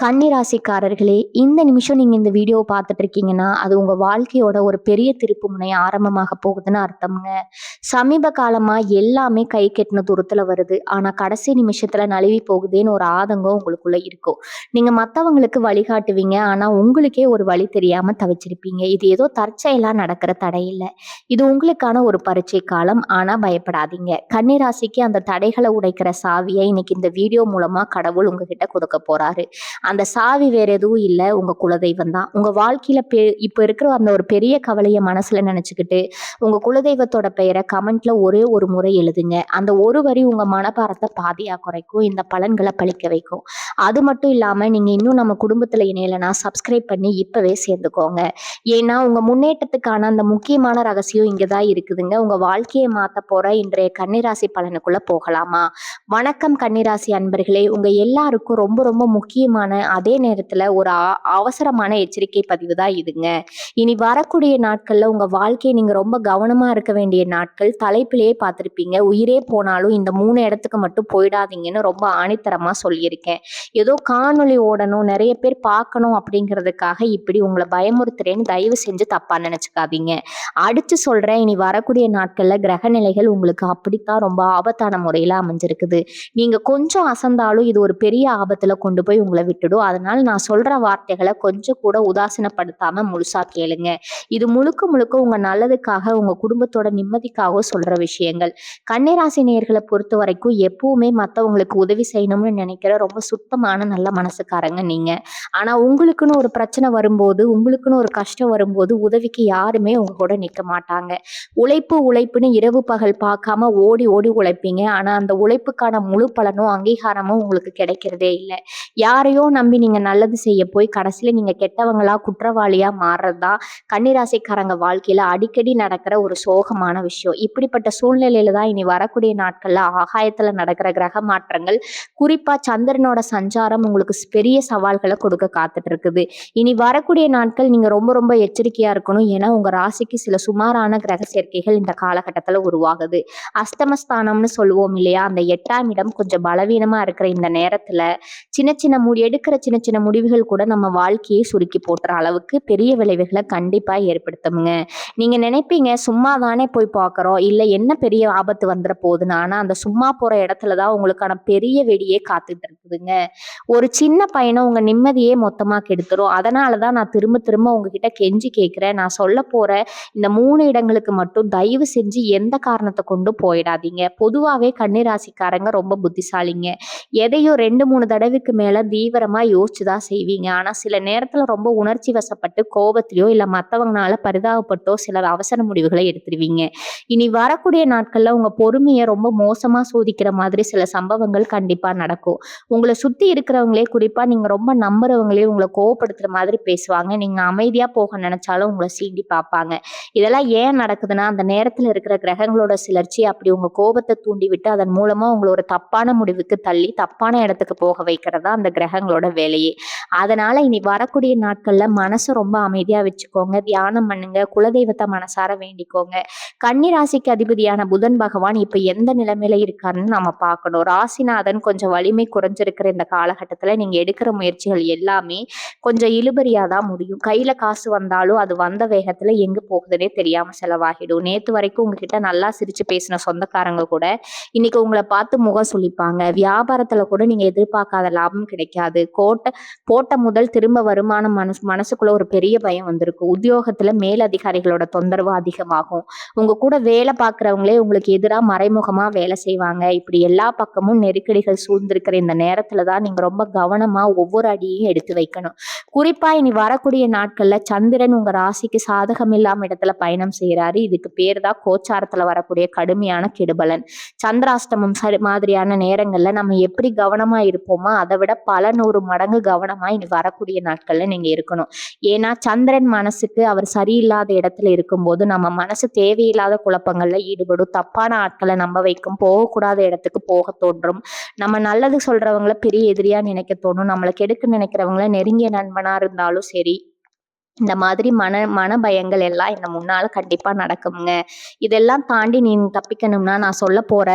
கன்னி ராசிக்காரர்களே, இந்த நிமிஷம் நீங்க இந்த வீடியோவ பார்த்துட்டு இருக்கீங்கன்னா, அது உங்க வாழ்க்கையோட ஒரு பெரிய திருப்பு முனை ஆரம்பமாக போகுதுன்னு அர்த்தம்ங்க. சமீப காலமா எல்லாமே கை கெட்டுன தூரத்துல வருது. ஆனா கடைசி நிமிஷத்துல நழுவி போகுதேன்னு ஒரு ஆதங்கம் உங்களுக்குள்ள இருக்கும். நீங்க மத்தவங்களுக்கு வழிகாட்டுவீங்க. ஆனா உங்களுக்கே ஒரு வழி தெரியாம தவிச்சிருப்பீங்க. இது ஏதோ தற்செயலா நடக்கிற தடை இல்ல. இது உங்களுக்கான ஒரு பரீட்சை காலம். ஆனா பயப்படாதீங்க. கன்னி ராசிக்கு அந்த தடைகள உடைக்கிற சாவிய இன்னைக்கு இந்த வீடியோ மூலமா கடவுள் உங்ககிட்ட குடுக்க போறாரு. அந்த சாவி வேற எதுவும் இல்ல. உங்க குலதெய்வம் தான். உங்க வாழ்க்கையில இப்ப இருக்கிற அந்த ஒரு பெரிய கவலைய மனசுல நெனச்சுக்கிட்டு, உங்க குலதெய்வத்தோட பெயர கமெண்ட்ல ஒரே ஒரு முறை எழுதுங்க. அந்த ஒரு வரி உங்க மனபாரத்த பாதியா குறைக்கும். இந்த பலன்கள பலிக்க வைக்கும். அது மட்டும் இல்லாம நீங்க இன்னும் நம்ம குடும்பத்துல இணையலனா சப்ஸ்கிரைப் பண்ணி இப்பவே சேர்ந்துக்கோங்க. ஏன்னா உங்க முன்னேற்றத்துக்கான அந்த முக்கியமான ரகசியம் இங்க தான் இருக்குதுங்க. உங்க வாழ்க்கைய மாத்தப் போற இன்றைய கன்னிராசி பலனுக்குள்ள போகலாமா? வணக்கம் கன்னிராசி அன்பர்களே. உங்க எல்லாருக்கும் ரொம்ப ரொம்ப முக்கியமான அதே நேரத்துல ஒரு அவசரமான எச்சரிக்கை பதிவு தான் இதுங்க. இனி வரக்கூடிய நாட்கள்ல உங்க வாழ்க்கையை நீங்க ரொம்ப கவனமா இருக்க வேண்டிய நாட்கள். தலைப்பிலேயே பார்த்திருப்பீங்க. உயிரே போனாலும் இந்த 3 இடத்துக்கு மட்டும் போயிடாதீங்கன்னு ரொம்ப ஆணித்தரமா சொல்லியிருக்கேன். ஏதோ காணொளி ஓடணும், நிறைய பேர் பார்க்கணும் அப்படிங்கிறதுக்காக இப்படி உங்களை பயமுறுத்துறேன்னு தயவு செஞ்சு தப்பா நினைச்சுக்காதீங்க. அடிச்சு சொல்றேன், இனி வரக்கூடிய நாட்கள்ல கிரக நிலைகள் உங்களுக்கு அப்படித்தான் ரொம்ப ஆபத்தான முறையில அமைஞ்சிருக்குது. நீங்க கொஞ்சம் அசந்தாலும் இது ஒரு பெரிய ஆபத்துல கொண்டு போய் உங்களை விட்டுடும். அதனால நான் சொல்ற வார்த்தைகளை கொஞ்சம் கூட உதாசீனப்படுத்தாம முழுசா கேளுங்க. இது முழுக்க முழுக்க உங்க நல்லதுக்காக, உங்க குடும்பத்தோட நிம்மதிக்காக சொல்ற விஷயங்கள். கன்னிராசி நேயர்களை பொறுத்த வரைக்கும் எப்பவுமே மத்தவங்களுக்கு உதவி செய்யணும்னு நினைக்கிற ரொம்ப சுத்தமான நல்ல மனசுக்காரங்க நீங்க. ஆனா உங்களுக்குன்னு ஒரு பிரச்சனை வரும்போது, உங்களுக்குன்னு ஒரு கஷ்டம் வரும்போது உதவிக்கு யாருமே உங்க கூட நிக்க மாட்டாங்க. உழைப்பு உழைப்புன்னு இரவு பகல் பார்க்காம ஓடி ஓடி உழைப்பீங்க. ஆனா அந்த உழைப்புக்கான முழு பலனும் அங்கீகாரமும் உங்களுக்கு கிடைக்கிறதே இல்லை. யாரையோ நம்பி நீங்க நல்லது செய்ய போய் கடைசியில நீங்க கெட்டவங்களா குற்றவாளியா மாறுறதுதான் கன்னிராசிக்காரங்க வாழ்க்கையில அடிக்கடி நடக்கிற ஒரு சோகமான விஷயம். இப்படிப்பட்ட சூழ்நிலையில தான் இனி வரக்கூடிய நாட்கள்ல ஆகாயத்துல நடக்கிற கிரக மாற்றங்கள், குறிப்பா சந்திரனோட சஞ்சாரம் உங்களுக்கு பெரிய சவால்களை கொடுக்க காத்துட்டு இருக்குது. இனி வரக்கூடிய நாட்கள் நீங்க ரொம்ப ரொம்ப எச்சரிக்கையா இருக்கணும். ஏன்னா உங்க ராசிக்கு சில சுமாரான கிரக சேர்க்கைகள் இந்த காலகட்டத்துல உருவாகுது. அஸ்தமஸ்தானம்னு சொல்லுவோம் இல்லையா, அந்த 8ஆம் இடம் கொஞ்சம் பலவீனமா இருக்கிற இந்த நேரத்துல சின்ன சின்ன எடுக்கிற சின்ன சின்ன முடிவுகள் கூட நம்ம வாழ்க்கையை சுருக்கி போட்டுற அளவுக்கு பெரிய விளைவுகளை கண்டிப்பா ஏற்படுத்துங்க. நீங்க நினைப்பீங்க சும்மா தானே போய் பார்க்கறோம், இல்ல என்ன பெரிய ஆபத்து வந்துட போகுதுன்னு. ஆனா அந்த சும்மா போற இடத்துலதான் உங்களுக்கான பெரிய வெடியே காத்துட்டு இருக்குதுங்க. ஒரு சின்ன பயணம் உங்க நிம்மதியே மொத்தமா கெடுத்துரும். அதனாலதான் நான் திரும்ப திரும்ப உங்ககிட்ட கெஞ்சி கேட்கிறேன். நான் சொல்ல போற இந்த 3 இடங்களுக்கு மட்டும் தயவு செஞ்சு எந்த காரணத்தை கொண்டு போயிடாதீங்க. பொதுவாவே கன்னிராசிக்காரங்க ரொம்ப புத்திசாலிங்க. எதையும் 2-3 தடவைக்கு மேல தீவிரமா யோசிச்சுதான் செய்வீங்க. ஆனா சில நேரத்துல ரொம்ப உணர்ச்சி வசப்பட்டு கோபத்திலயோ இல்ல மத்தவங்கனால பரிதாபப்பட்டோ சில அவசர முடிவுகளை எடுத்துருவீங்க. இனி வரக்கூடிய நாட்கள்ல உங்க பொறுமையை ரொம்ப மோசமா சோதிக்கிற மாதிரி சில சம்பவங்கள் கண்டிப்பா நடக்கும். உங்களை சுத்தி இருக்கிறவங்களே, குறிப்பா நீங்க ரொம்ப நம்புறவங்களே உங்களை கோவப்படுத்துற மாதிரி பேசுவாங்க. நீங்க அமைதியா போக நினைச்சாலும் உங்களை சீண்டி பார்ப்பாங்க. இதெல்லாம் ஏன் நடக்குதுன்னா, அந்த நேரத்துல இருக்கிற கிரகங்களோட சிலர்ச்சி அப்படி உங்க கோபத்தை தூண்டி விட்டு அதன் மூலமா உங்களை ஒரு தப்பான முடிவுக்கு தள்ளி தப்பான இடத்துக்கு போக வைக்கிறதா அந்த கிரகங்களோட வேலையே. அதனால இனி வரக்கூடிய நாட்கள்ல மனசை ரொம்ப அமைதியா வச்சுக்கோங்க. தியானம் பண்ணுங்க. குலதெய்வத்தை மனசார வேண்டிக்கோங்க. கன்னி ராசிக்கு அதிபதியான புதன் பகவான் இப்ப எந்த நிலைமையில இருக்காருன்னு நம்ம பார்க்கணும். ராசிநாதன் கொஞ்சம் வலிமை குறைஞ்சிருக்கிற இந்த காலகட்டத்துல நீங்க எடுக்கிற முயற்சிகள் எல்லாமே கொஞ்சம் இழுபறியா தான் முடியும். கையில காசு வந்தாலும் அது வந்த வேகத்துல எங்க போகுதுன்னே தெரியாம செலவாகிடும். நேத்து வரைக்கும் உங்ககிட்ட நல்லா சிரிச்சு பேசின சொந்தக்காரங்க கூட இன்னைக்கு உங்களை பார்த்து முகம் சுளிப்பாங்க. வியாபாரத்துல கூட நீங்க எதிர்பார்க்காத லாபம் கிடைக்காது. போட்ட முதல் திரும்ப வருமானம் மனசுக்குள்ள ஒரு பெரிய பயம் வந்திருக்கும். உத்தியோகத்துல மேலதிகாரிகளோட தொந்தரவு அதிகமாகும். உங்க கூட வேலை பார்க்கறவங்களே உங்களுக்கு எதிராக மறைமுகமா வேலை செய்வாங்க. இப்படி எல்லா பக்கமும் நெருக்கடிகள் சூழ்ந்திருக்கிற இந்த நேரத்துலதான் நீங்க ரொம்ப கவனமா ஒவ்வொரு அடியையும் எடுத்து வைக்கணும். குறிப்பா இனி வரக்கூடிய நாட்கள்ல சந்திரன் உங்க ராசிக்கு சாதகம் இல்லாம இடத்துல பயணம் செய்யறாரு. இதுக்கு பேர் தான் கோச்சாரத்துல வரக்கூடிய கடுமையான கெடுபலன். சந்திராஷ்டமம் மாதிரியான நேரங்கள்ல நம்ம எப்படி கவனமா இருப்போமோ அதை விட பல 100 மடங்கு கவனமா இனி வரக்கூடிய நாட்கள்ல நீங்க இருக்கணும். ஏன்னா சந்திரன் மனசுக்கு அவர் சரியில்லாத இடத்துல இருக்கும்போது நம்ம மனசு தேவையில்லாத குழப்பங்கள்ல ஈடுபடும். தப்பான ஆட்களை நம்ப வைக்கும். போகக்கூடாத இடத்துக்கு போக தோன்றும். நம்ம நல்லது சொல்றவங்கள பெரிய எதிரியா நினைக்க தோணும். நம்மளை கெடுக்க நினைக்கிறவங்கள நெருங்கிய நண்பனா இருந்தாலும் சரி, இந்த மாதிரி மன பயங்கள் எல்லாம் இந்த முன்னால கண்டிப்பா நடக்குங்க. இதெல்லாம் தாண்டி நீங்க தப்பிக்கணும்னா நான் சொல்ல போற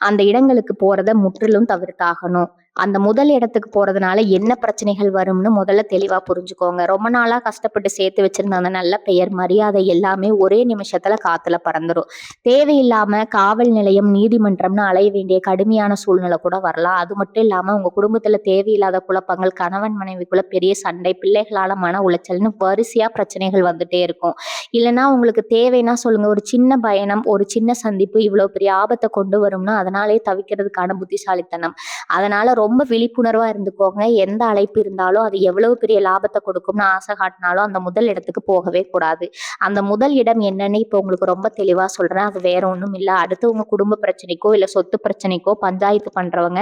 அந்த இடங்களுக்கு போறத முற்றிலும் தவிர்த்தாகணும். அந்த முதல் இடத்துக்கு போறதுனால என்ன பிரச்சனைகள் வரும்னு முதல்ல தெளிவா புரிஞ்சுக்கோங்க. ரொம்ப நாளா கஷ்டப்பட்டு சேர்த்து வச்சிருந்த அந்த நல்ல பெயர், மரியாதை எல்லாமே ஒரே நிமிஷத்துல காத்துல பறந்துரும். தேவையில்லாம காவல் நிலையம், நீதிமன்றம்னு அலைய வேண்டிய கடுமையான சூழ்நிலை கூட வரலாம். அது மட்டும் இல்லாம உங்க குடும்பத்துல தேவையில்லாத குழப்பங்கள், கணவன் மனைவிக்குள்ள பெரிய சண்டை, பிள்ளைகளால மன உளைச்சல்னு வரிசையா பிரச்சனைகள் வந்துட்டே இருக்கும். இல்லன்னா உங்களுக்கு தேவைன்னா சொல்லுங்க. ஒரு சின்ன பயணம், ஒரு சின்ன சந்திப்பு இவ்வளவு பெரிய ஆபத்த கொண்டு வரும்னா, அதனாலேயே தவிக்கிறதுக்கான புத்திசாலித்தனம். அதனால ரொம்ப விழிப்புணர்வா இருந்துக்கோங்க. எந்த அழைப்பு இருந்தாலும் அது எவ்வளவு பெரிய லாபத்த கொடுக்கும்னு ஆசை காட்டினாலும் அந்த முதல் இடத்துக்கு போகவே கூடாது. அந்த முதல் இடம் என்னன்னு இப்போ உங்களுக்கு ரொம்ப தெளிவா சொல்றேன். அது வேற ஒண்ணும் இல்ல. அடுத்தவங்க குடும்ப பிரச்சனைக்கோ, இல்ல சொத்து பிரச்சனைக்கோ பஞ்சாயத்து பண்றவங்க,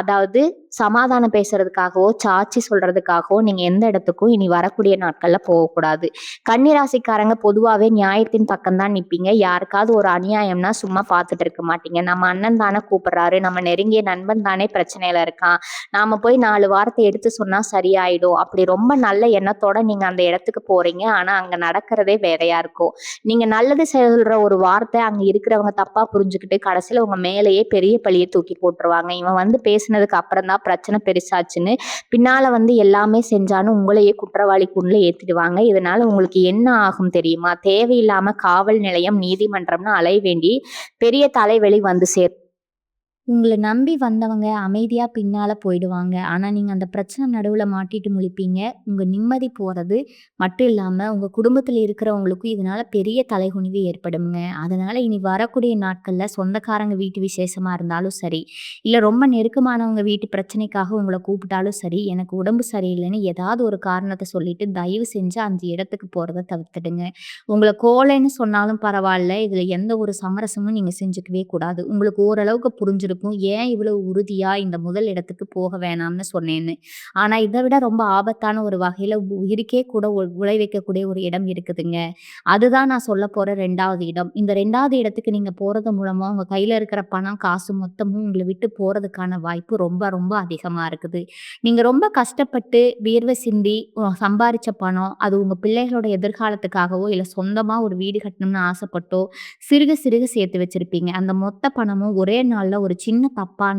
அதாவது சமாதானம் பேசுறதுக்காகவோ, சாட்சி சொல்றதுக்காகவோ நீங்க எந்த இடத்துக்கும் இனி வரக்கூடிய நாட்கள்ல போகக்கூடாது. கன்னி ராசிக்காரங்க பொதுவாவே நியாயத்தின் பக்கம் தான் நிப்பீங்க. யாருக்காவது ஒரு அநியாயம்னா சும்மா பார்த்துட்டு இருக்க மாட்டீங்க. நம்ம அண்ணன் தானே கூப்பிடுறாரு, நம்ம நெருங்கிய நண்பன் தானே பிரச்சனையில இருக்கான். நாம போய் 4 வார்த்தை எடுத்து சொன்னா சரியாயிடும். அப்படி ரொம்ப நல்ல எண்ணத்தோட நீங்க அந்த இடத்துக்கு போறீங்க. ஆனா அங்க நடக்கிறதே வேறையா இருக்கும். நீங்க நல்லது சொல்ற ஒரு வார்த்தை அங்க இருக்கிறவங்க தப்பா புரிஞ்சுக்கிட்டு கடைசியில உங்க மேலேயே பெரிய பழிய தூக்கி போட்டுருவாங்க. இவன் வந்து பேசினதுக்கு அப்புறம் தான் பிரச்சனை பெருசாச்சுன்னு பின்னால வந்து எல்லாமே செஞ்சான்னு உங்களையே குற்றவாளிக்குள்ள ஏத்திடுவாங்க. இதனால உங்களுக்கு என்ன ஆகும் தெரியுமா? தேவையில்லாம காவல் நிலையம், நீதிமன்றம்னு அலைய வேண்டி பெரிய தலைவலி வந்து சேரும். உங்கள நம்பி வந்தவங்க அமைதியா பின்னால போயிடுவாங்க. ஆனா, நீங்க அந்த பிரச்சனை நடுவுல மாட்டிட்டு முழிப்பீங்க. உங்க நிம்மதி போறது மட்டும் இல்லாம, உங்க குடும்பத்தில இருக்கிறவங்களுக்கும் இதனால பெரிய தலைகுனிவு ஏற்படும்ங்க. அதனால இனி வரக்கூடிய நாட்கள்ல சொந்தக்காரங்க வீட்டு விசேஷமா இருந்தாலும் சரி, இல்ல ரொம்ப நெருக்கமானவங்க வீட்டு பிரச்சனைக்காக உங்கள கூப்பிட்டாலும் சரி, எனக்கு உடம்பு சரியில்லைன்னு ஏதாவது ஒரு காரணத்த சொல்லிட்டு, தயவு செஞ்சு அந்த இடத்துக்கு போறத தவிர்த்துடுங்க. உங்கள கோழைன்னு சொன்னாலும் பரவால்ல, இதுல எந்த ஒரு சமரசமும் நீங்க செஞ்சுக்கவே கூடாது. உங்களுக்கு ஓரளவுக்கு புரிஞ்சிருக்கும். ஏன் இவ்வளவு உறுதியா இந்த முதல் இடத்துக்கு போக வேணாம்னு சொன்னேன்னு. ஆனா இத விட ரொம்ப ஆபத்தான ஒரு வகையில உயிருக்கே கூட விளைவிக்கக்கூடிய ஒரு இடம் இருக்குதுங்க. அதுதான் நான் சொல்லப் போற 2வது இடம். இந்த 2வது இடத்துக்கு நீங்க போறது மூலமா உங்க கையில இருக்கிற பணம், காசு மொத்தமும் உங்கள விட்டு போறதுக்கான வாய்ப்பு ரொம்ப ரொம்ப அதிகமா இருக்குது. நீங்க ரொம்ப கஷ்டப்பட்டு வியர்வை சிந்தி சம்பாரிச்ச பணம், அது உங்க பிள்ளைகளோட எதிர்காலத்துக்காகவோ, இல்ல சொந்தமா ஒரு வீடு கட்டணும்னு ஆசைப்பட்டோ, சிறுக சிறுக சேர்த்து வச்சிருப்பீங்க. அந்த மொத்த பணமும் ஒரே நாள்ல ஒரு சின்ன தப்பான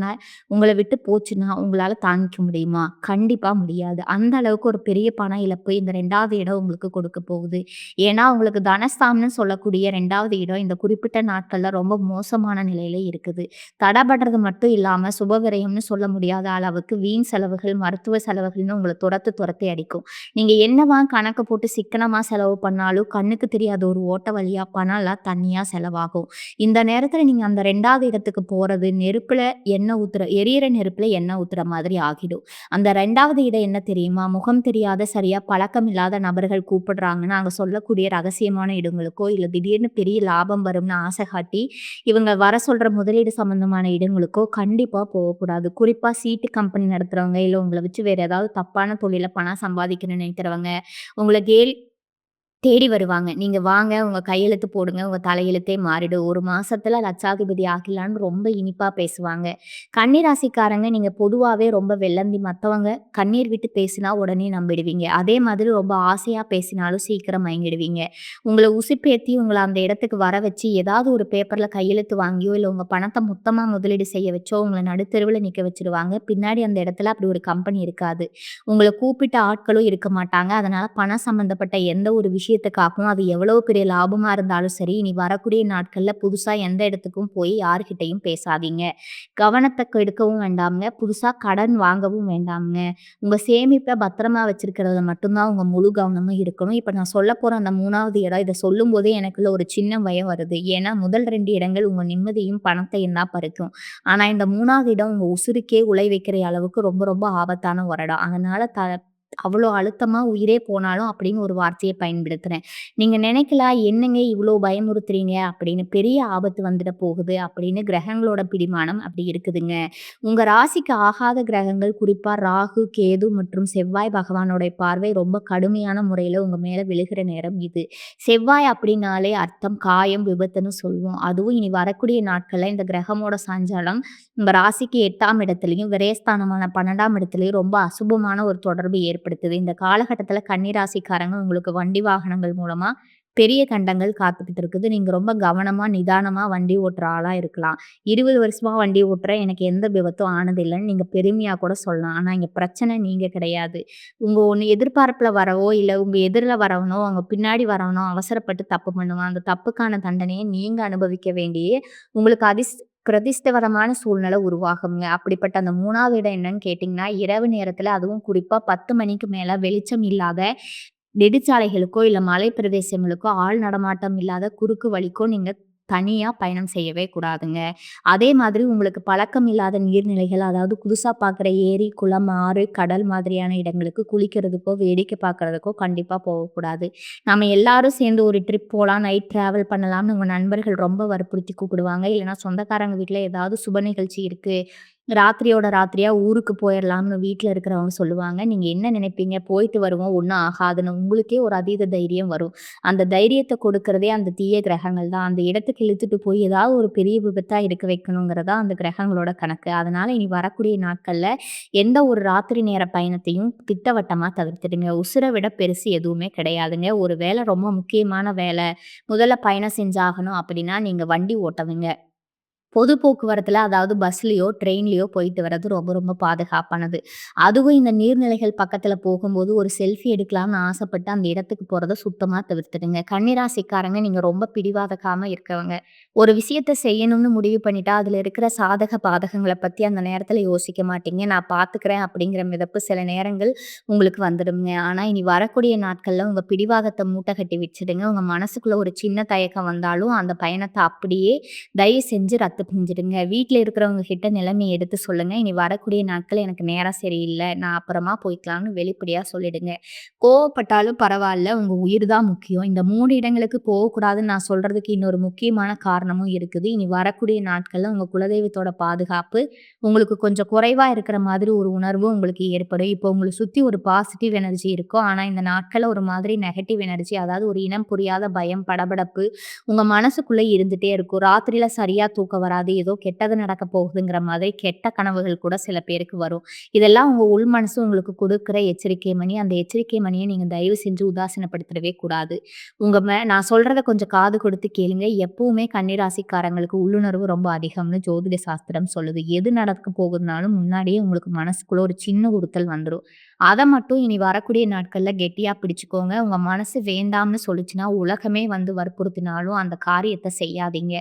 உங்கள விட்டு போச்சுன்னா, உங்களால தாங்கிக்க முடியுமா? கண்டிப்பா முடியாது. அந்த அளவுக்கு ஒரு பெரிய பண இழப்பு இந்த 2வது இடம் உங்களுக்கு கொடுக்க போகுது. ஏன்னா, உங்களுக்கு தனஸ்தானம்னு சொல்லக்கூடிய 2வது இடம் இந்த குறிப்பிட்ட நாட்கள்ல ரொம்ப மோசமான நிலையில இருக்குது. தடபடுறது மட்டும் இல்லாம சுப விரயம்னு சொல்ல முடியாத அளவுக்கு வீண் செலவுகள், மருத்துவ செலவுகள்னு உங்கள துரத்தி துரத்தி அடிக்கும். நீங்க என்னதான் கணக்கு போட்டு சிக்கனமா செலவு பண்ணாலும், கண்ணுக்கு தெரியாத ஒரு ஓட்ட வழியா பணம்லாம் தண்ணியா செலவாகும். இந்த நேரத்துல நீங்க அந்த 2வது இடத்துக்கு போறது, நெருப்புல எண்ணெய் ஊத்துற எரியிற நெருப்புல எண்ணெய் ஊத்துற மாதிரி ஆகிடும். அந்த 2வது இடம் என்ன தெரியுமா? முகம் தெரியாத, சரியா பழக்கம் இல்லாத நபர்கள் கூப்பிடுறாங்கன்னு, அங்க சொல்லக்கூடிய ரகசியமான இடங்களுக்கோ, இல்ல திடீர்னு பெரிய லாபம் வரும்னு ஆசை காட்டி, இவங்க வர சொல்ற முதலீடு சம்மந்தமான இடங்களுக்கோ கண்டிப்பா போகக்கூடாது. குறிப்பா சீட்டு கம்பெனி நடத்துறவங்க, இல்ல உங்கள வச்சு வேற ஏதாவது தப்பான தொழில்ல பணம் சம்பாதிக்கணும்னு நினைக்கிறவங்க, உங்கள தேடி வருவாங்க. நீங்க வாங்க, உங்க கையெழுத்து போடுங்க, உங்க தலையெழுத்தே மாறிடும். 1 மாசத்துல லட்சாதிபதி ஆகிடலான்னு ரொம்ப இனிப்பா பேசுவாங்க. கன்னி ராசிக்காரங்க நீங்க பொதுவாவே ரொம்ப வெள்ளந்தி. மத்தவங்க கண்ணீர் விட்டு பேசினா உடனே நம்பிடுவீங்க. அதே மாதிரி ரொம்ப ஆசையா பேசினாலும் சீக்கிரம் மயங்கிடுவீங்க. உங்கள உசுப்பேத்தி உங்கள அந்த இடத்துக்கு வர வச்சு, ஏதாவது ஒரு பேப்பர்ல கையெழுத்து வாங்கியோ, இல்ல உங்க பணத்த மொத்தமா முதலீடு செய்ய வச்சோ, உங்கள நடுத்தெருவுல நிக்க வச்சுருவாங்க. பின்னாடி அந்த இடத்துல அப்படி ஒரு கம்பெனி இருக்காது. உங்கள கூப்பிட்ட ஆட்களும் இருக்க மாட்டாங்க. அதனால பணம் சம்மந்தப்பட்ட எந்த ஒரு விஷயத்துக்காகவும் அது எவ்வளவு பெரிய லாபமா இருந்தாலும் சரி, இனி வரக்கூடிய நாட்கள்ல புதுசா எந்த இடத்துக்கும் போய் யார்கிட்டயும் பேசாதீங்க. கவனத்த கெடுக்கவும் வேண்டாம்ங்க. புதுசா கடன் வாங்கவும் வேண்டாம்ங்க. உங்க சேமிப்ப பத்திரமா வச்சிருக்கிறதுல மட்டும் தான் உங்க முழு கவனமும் இருக்கணும். இப்ப நான் சொல்லப்போற அந்த 3வது இடம், இத சொல்லும்போதே எனக்குள்ள ஒரு சின்ன பயம் வருது. ஏன்னா முதல் 2 இடங்கள் உங்க நிம்மதியும், பணத்தையும் தான் பறிக்கும். ஆனா இந்த 3வது இடம் உங்க உசுருக்கே உலை வைக்கிற அளவுக்கு ரொம்ப ரொம்ப ஆபத்தான ஒரு இடம். அதனால அவ்வளோ அழுத்தமா உயிரே போனாலும் அப்படின்னு ஒரு வார்த்தைய பயன்படுத்துறேன். நீங்க நினைக்கலாம், "என்னங்க இவ்வளோ பயமுறுத்துறீங்க?" அப்படின்னு. "பெரிய ஆபத்து வந்துட போகுது" அப்படின்னு கிரகங்களோட பிடிமானம் அப்படி இருக்குதுங்க. உங்க ராசிக்கு ஆகாத கிரகங்கள் குறிப்பா ராகு, கேது மற்றும் செவ்வாய் பகவானுடைய பார்வை ரொம்ப கடுமையான முறையில உங்க மேல விழுகிற நேரம் இது. செவ்வாய் அப்படின்னாலே அர்த்தம் காயம், விபத்துன்னு சொல்லுவோம். அதுவும் இனி வரக்கூடிய நாட்கள்ல இந்த கிரகமோட சஞ்சாரம் உங்க ராசிக்கு 8ஆம் இடத்துலயும், விரயஸ்தானமான 12ஆம் இடத்துலயும் ரொம்ப அசுபமான ஒரு தொடர்பு ஏற்படுத்துது. இந்த காலகட்டத்தில கன்னி ராசிக்காரங்க உங்களுக்கு வண்டி வாகனங்கள் மூலமா பெரிய கண்டங்கள் காத்துக்கிட்டு இருக்குது. நீங்க ரொம்ப கவனமா, நிதானமா வண்டி ஓட்டுற ஆளா இருக்கலாம். 20 வருஷமா வண்டி ஓட்டுறேன். எனக்கு எந்த விபத்தும் ஆனதில்லன்னு நீங்க பெருமையா கூட சொல்லலாம். ஆனா இங்க பிரச்சனை நீங்க கிடையாது. உங்க ஒண்ணு எதிர்பார்ப்புல வரவோ, இல்ல உங்க எதிர்ல வரவனோ, அவங்க பின்னாடி வரவனோ அவசரப்பட்டு தப்பு பண்ணுவான். அந்த தப்புக்கான தண்டனைய நீங்க அனுபவிக்க வேண்டிய உங்களுக்கு பிரதிஷ்டவரமான சூழ்நிலை உருவாகுங்க. அப்படிப்பட்ட அந்த 3வது இடம் என்னன்னு கேட்டீங்கன்னா, இரவு நேரத்தில அதுவும் குறிப்பா 10 மணிக்கு மேல வெளிச்சம் இல்லாத நெடுச்சாலைகளுக்கோ, இல்ல மலை பிரதேசங்களுக்கோ, ஆள் நடமாட்டம் இல்லாத குறுக்கு வழிக்கோ நீங்க தனியா பயணம் செய்யவே கூடாதுங்க. அதே மாதிரி உங்களுக்கு பழக்கம் இல்லாத நீர்நிலைகள், அதாவது புதுசா பார்க்குற ஏரி, குளம், ஆறு, கடல் மாதிரியான இடங்களுக்கு குளிக்கிறதுக்கோ, வேடிக்கை பார்க்கறதுக்கோ கண்டிப்பா போகக்கூடாது. நம்ம எல்லாரும் சேர்ந்து ஒரு ட்ரிப் போலாம், நைட் டிராவல் பண்ணலாம்னு உங்க நண்பர்கள் ரொம்ப வற்புறுத்தி கூப்பிடுவாங்க. இல்லன்னா சொந்தக்காரங்க வீட்ல ஏதாவது சுப நிகழ்ச்சி இருக்கு, ராத்திரியோட ராத்திரியா ஊருக்கு போயிரலாம்னு வீட்ல இருக்கிறவங்க சொல்லுவாங்க. நீங்க என்ன நினைப்பீங்க? போயிட்டு வருவோம், ஒண்ணும் ஆகாதுன்னு. உங்களுக்கே ஒரு அதீத தைரியம் வரும். அந்த தைரியத்த கொடுக்கிறதே அந்த தீய கிரகங்கள் தான். அந்த இடத்துக்கு இழுத்துட்டு போய் ஏதாவது ஒரு பெரிய விபத்தா இருக்க வைக்கணுங்கிறது தான் அந்த கிரகங்களோட கணக்கு. அதனால இனி வரக்கூடிய நாட்கள்ல எந்த ஒரு ராத்திரி நேர பயணத்தையும் திட்டவட்டமா தவிர்த்துடுங்க. உசுர விட பெருசு எதுவுமே கிடையாதுங்க. ஒரு வேலை ரொம்ப முக்கியமான வேலை, முதல்ல பயணம் செஞ்சாகணும் அப்படின்னா, நீங்க வண்டி ஓட்டணுங்க. பொது போக்குவரத்துல அதாவது பஸ்லயோ, ட்ரெயின்லயோ போயிட்டு வர்றது ரொம்ப ரொம்ப பாதுகாப்பானது. அதுவும் இந்த நீர்நிலைகள் பக்கத்துல போகும்போது ஒரு செல்ஃபி எடுக்கலாம்னு ஆசைப்பட்டு அந்த இடத்துக்கு போறத சுத்தமா தவிர்த்துடுங்க. கன்னிராசிக்காரங்க நீங்க ரொம்ப பிடிவாதக்காம இருக்கவங்க. ஒரு விஷயத்த செய்யணும்னு முடிவு பண்ணிட்டா, அதுல இருக்கிற சாதக பாதகங்கள பத்தி அந்த நேரத்துல யோசிக்க மாட்டீங்க. நான் பார்த்துக்கிறேன் அப்படிங்கிற மிதப்பு சில நேரங்கள் உங்களுக்கு வந்துடுங்க. ஆனா இனி வரக்கூடிய நாட்கள்ல உங்க பிடிவாதத்த மூட்டை கட்டி வச்சுடுங்க. உங்க மனசுக்குள்ள ஒரு சின்ன தயக்கம் வந்தாலும் அந்த பயணத்த அப்படியே தயவு செஞ்சு ரத்து செஞ்சுடுங்க. வீட்ல இருக்கிறவங்க கிட்ட நிலைமைய எடுத்து சொல்லுங்க. இனி வரக்கூடிய நாட்கள் எனக்கு நேரம் சரியில்ல. நான் அப்புறமா போய்க்கலாம்னு வெளிப்படையா சொல்லிடுங்க. கோவப்பட்டாலும் பரவால்ல. உங்க உயிர் தான் முக்கியம். இந்த 3 இடங்களுக்கு போகக்கூடாதுன்னு நான் சொல்றதுக்கு இன்னொரு முக்கியமான காரணமும் இருக்குது. இனி வரக்கூடிய நாட்கள்ல உங்க குலதெய்வத்தோட பாதுகாப்பு உங்களுக்கு கொஞ்சம் குறைவா இருக்கிற மாதிரி ஒரு உணர்வு உங்களுக்கு ஏற்படும். இப்போ உங்கள சுத்தி ஒரு பாசிட்டிவ் எனர்ஜி இருக்கும். ஆனா இந்த நாட்கள்ல ஒரு மாதிரி நெகட்டிவ் எனர்ஜி, அதாவது ஒரு இனம் புரியாத பயம், படபடப்பு உங்க மனசுக்குள்ள இருந்துட்டே இருக்கும். ராத்திரியில சரியா தூக்கம் வராது. ஏதோ கெட்டது நடக்க போகுதுங்கிற மாதிரி கெட்ட கனவுகள் கூட சில பேருக்கு வரும். இதெல்லாம் உங்க உள் மனசு உங்களுக்கு குடுக்குற எச்சரிக்கை மணி. அந்த எச்சரிக்கை மணிய நீங்க தயவு செஞ்சு உதாசீனப்படுத்திடவே கூடாது. நான் சொல்றத கொஞ்சம் காது கொடுத்து கேளுங்க. எப்பவுமே கன்னிராசிக்காரங்களுக்கு உள்ளுணர்வு ரொம்ப அதிகம்னு ஜோதிட சாஸ்திரம் சொல்லுது. எது நடக்க போகுதுனாலும் முன்னாடியே உங்களுக்கு மனசுக்குள்ள ஒரு சின்ன உறுத்தல் வந்துரும். அத மட்டும் இனி வரக்கூடிய நாட்கள்ல கெட்டியா பிடிச்சுக்கோங்க. உங்க மனசு வேண்டாம்னு சொல்லுச்சுன்னா, உலகமே வந்து வற்புறுத்தினாலும் அந்த காரியத்த செய்யாதீங்க.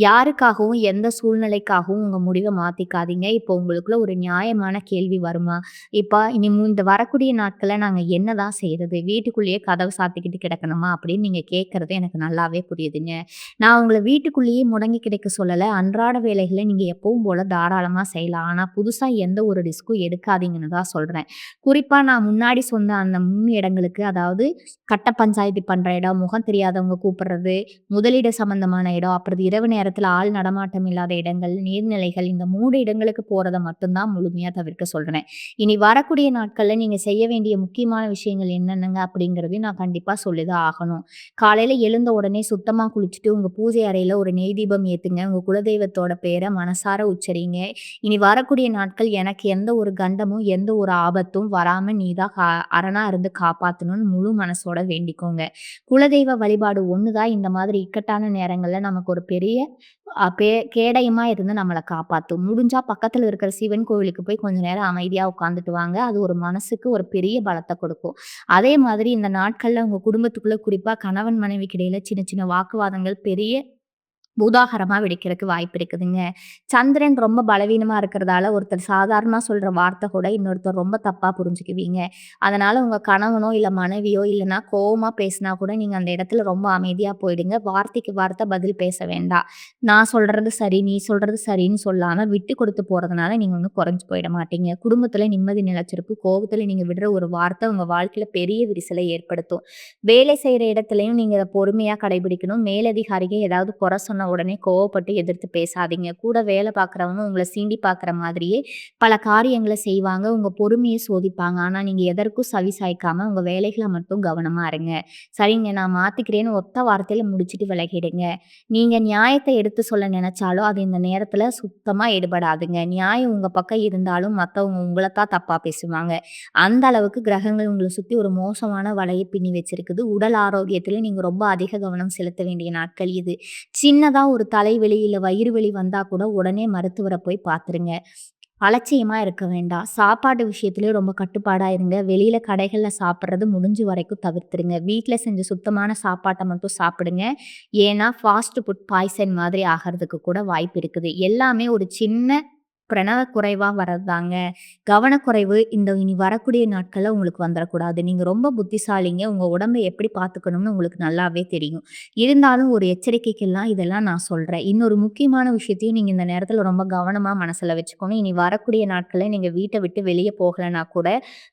யாருக்காகவும், எந்த சூழ்நிலைக்காகவும் உங்க முடிவ மாத்திக்காதீங்க. இப்போ உங்களுக்குள்ள ஒரு நியாயமான கேள்வி வருமா? இப்ப இனி இந்த வரக்கூடிய நாட்கள்ல நாங்க என்னதான் செய்றது? வீட்டுக்குள்ளேயே கதவ சாத்திக்கிட்டு கிடக்கணுமா? அப்படின்னு நீங்க கேட்கறது எனக்கு நல்லாவே புரியுதுங்க. நான் உங்கள வீட்டுக்குள்ளேயே முடங்கி கிடைக்க சொல்லல. அன்றாட வேலைகள நீங்க எப்பவும் போல தாராளமா செய்யலாம். ஆனா புதுசா எந்த ஒரு ரிஸ்க்கும் எடுக்காதீங்கன்னு தான் சொல்றேன். குறிப்பா நான் முன்னாடி சொன்ன அந்த 3 இடங்களுக்கு, அதாவது கட்ட பஞ்சாயத்து பண்ற இடம், முகம் தெரியாதவங்க கூப்பிடுறது, முதலீடு சம்மந்தமான இடம், அப்புறம் இரவு நேரத்தில ஆள் நடமாட்டம் இல்லாத இடங்கள், நீர்நிலைகள், இந்த 3 இடங்களுக்கு போறத மட்டும் தான் முழுமையா தவிர்க்க சொல்றேன். இனி வரக்கூடிய நாட்கள்ல நீங்க செய்ய வேண்டிய முக்கியமான விஷயங்கள் என்னென்னங்க அப்படிங்கிறதையும் நான் கண்டிப்பா சொல்லி தான் ஆகணும். காலையில எழுந்த உடனே சுத்தமா குளிச்சுட்டு உங்க பூஜை அறையில ஒரு நெய் தீபம் ஏத்துங்க. உங்க குலதெய்வத்தோட பேர மனசார உச்சரிங்க. இனி வரக்கூடிய நாட்கள் எனக்கு எந்த ஒரு கண்டமும், எந்த ஒரு ஆபத்தும் வராம நீ தான் அரணா இருந்து காப்பாத்தணும்னு முழு மனசோட வேண்டிக்கோங்க. குலதெய்வ வழிபாடு ஒண்ணு தான் இந்த மாதிரி இக்கட்டான நேரங்கள்ல நமக்கு ஒரு பெரிய அ பே கேடயமா இருந்து நம்மள காப்பாத்தும். முடிஞ்சா பக்கத்துல இருக்கிற சிவன் கோவிலுக்கு போய் கொஞ்ச நேரம் அமைதியா உட்கார்ந்துட்டு வாங்க. அது ஒரு மனசுக்கு ஒரு பெரிய பலத்த கொடுக்கும். அதே மாதிரி இந்த நாட்கள்ல உங்க குடும்பத்துக்குள்ள குறிப்பா கணவன் மனைவிக்கு இடையில சின்ன சின்ன வாக்குவாதங்கள் பெரிய பூதாகரமா வெடிக்கிறதுக்கு வாய்ப்பு இருக்குதுங்க. சந்திரன் ரொம்ப பலவீனமா இருக்கிறதால, ஒருத்தர் சாதாரணமா சொல்ற வார்த்தை கூட இன்னொருத்தர் ரொம்ப தப்பா புரிஞ்சுக்குவீங்க. அதனால உங்க கணவனோ, இல்ல மனைவியோ, இல்லன்னா கோவமா பேசினா கூட நீங்க அந்த இடத்துல ரொம்ப அமைதியா போயிடுங்க. வார்த்தைக்கு வார்த்தை பதில் பேச வேண்டாம். நான் சொல்றது சரி, நீ சொல்றது சரின்னு சொல்லாம விட்டு கொடுத்து போறதுனால நீங்க ஒண்ணும் குறைஞ்சு போயிட மாட்டீங்க. குடும்பத்துல நிம்மதி நிலைச்சிருக்கும். கோவத்துல நீங்க விடுற ஒரு வார்த்தை உங்க வாழ்க்கையில பெரிய விரிசலை ஏற்படுத்தும். வேலை செய்ற இடத்துலயும் நீங்க இத பொறுமையா கடைபிடிக்கணும். மேலதிகாரிக ஏதாவது குறை சொன்னா சொன்னா உடனே கோவப்பட்டு எதிர்த்து பேசாதீங்க. கூட வேலை பார்க்குறவங்க உங்கள சீண்டி பார்க்குற மாதிரியே பல காரியங்கள செய்வாங்க. உங்க பொறுமைய சோதிப்பாங்க. ஆனா நீங்க எதற்கும் செவி சாய்க்காம உங்க வேலைகள மட்டும் கவனமா இருங்க. சரிங்க நான் மாத்திக்கிறேன்னு ஒத்த வார்த்தையில முடிச்சுட்டு விலகிடுங்க. நீங்க நியாயத்த எடுத்து சொல்ல நினைச்சாலும், அது இந்த நேரத்துல சுத்தமா எடுபடாதுங்க. நியாயம் உங்க பக்கம் இருந்தாலும் மத்தவங்க உங்கள தான் தப்பா பேசுவாங்க. அந்த அளவுக்கு கிரகங்கள் உங்கள சுத்தி ஒரு மோசமான வலைய பின்னி வச்சிருக்குது. உடல் ஆரோக்கியத்தில நீங்க ரொம்ப அதிக கவனம் செலுத்த வேண்டிய நாட்கள் இது. சின்னதா ஒரு தலைவலி, இல்ல வயிறு வலி வந்தா கூட உடனே மருத்துவர போய் பாத்துருங்க. அலட்சியமா இருக்க வேண்டாம். சாப்பாட்டு விஷயத்திலயும் ரொம்ப கட்டுப்பாடா இருங்க. வெளியில கடைகள்ல சாப்பிடுறது முடிஞ்ச வரைக்கும் தவிர்த்துருங்க. வீட்ல செஞ்ச சுத்தமான சாப்பாட்ட மட்டும் சாப்பிடுங்க. ஏன்னா, ஃபாஸ்ட் ஃபுட் பாய்சன் மாதிரி ஆகறதுக்கு கூட வாய்ப்பு இருக்குது. எல்லாமே ஒரு சின்ன பிரணவ குறைவா வரதுதாங்க. கவனக்குறைவு இந்த இனி வரக்கூடிய நாட்கள்ல உங்களுக்கு வந்துறக்கூடாது. நீங்க ரொம்ப புத்திசாலிங்க. உங்க உடம்ப எப்படி பார்த்துக்கணும்னு உங்களுக்கு நல்லாவே தெரியும். இருந்தாலும் ஒரு எச்சரிக்கைக்கெல்லாம் இதெல்லாம் நான் சொல்றேன். இன்னொரு முக்கியமான விஷயத்தையும் நீங்க இந்த நேரத்துல ரொம்ப கவனமா மனசுல வச்சுக்கணும். இனி வரக்கூடிய நாட்கள்ல நீங்க வீட்ட விட்டு வெளிய போகலன்னா கூட,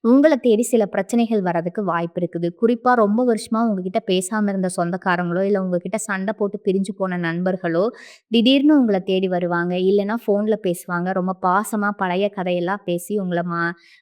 உங்கள தேடி சில பிரச்சனைகள் வரதுக்கு வாய்ப்பு இருக்குது. குறிப்பா ரொம்ப வருஷமா உங்ககிட்ட பேசாம இருந்த சொந்தக்காரங்களோ, இல்ல உங்ககிட்ட சண்டை போட்டு பிரிஞ்சு போன நண்பர்களோ, திடீர்னு உங்கள தேடி வருவாங்க. இல்லன்னா ஃபோன்ல பேசுவாங்க. ரொம்ப பாசமா பழைய கதையெல்லாம் பேசி உங்கள